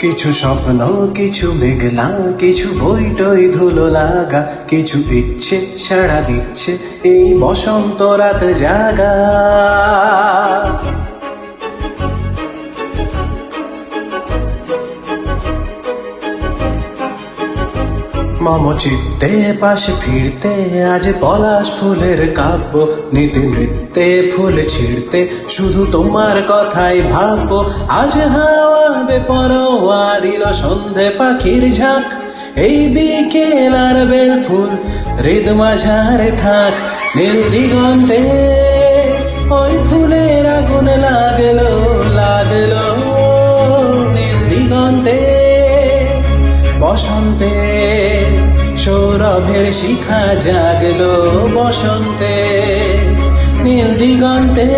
কিছু স্বপ্ন, কিছু মেঘলা, কিছু বইটই ধুলো লাগা, কিছু ইচ্ছে সাড়া দিচ্ছে এই বসন্ত রাত জাগা। মম চিত্তে পাশে ফিরতে আজ পলাশ ফুলের কাব্য, নিতে নৃত্যে ফুল ছিঁড়তে শুধু তোমার কথাই ভাববো। আজ হাওয়া বেপরোয়া দিল সন্ধে পাখির ঝাঁক, এই বিকেল আর বেল ফুল হৃদ মাঝারে থাক। নীল দিগন্তে ওই ফুলের আগুন লাগলো লাগলো, নীল দিগন্তে বসন্তে সৌরভের শিখা জাগলো বসন্তে, নীল দিগন্তে।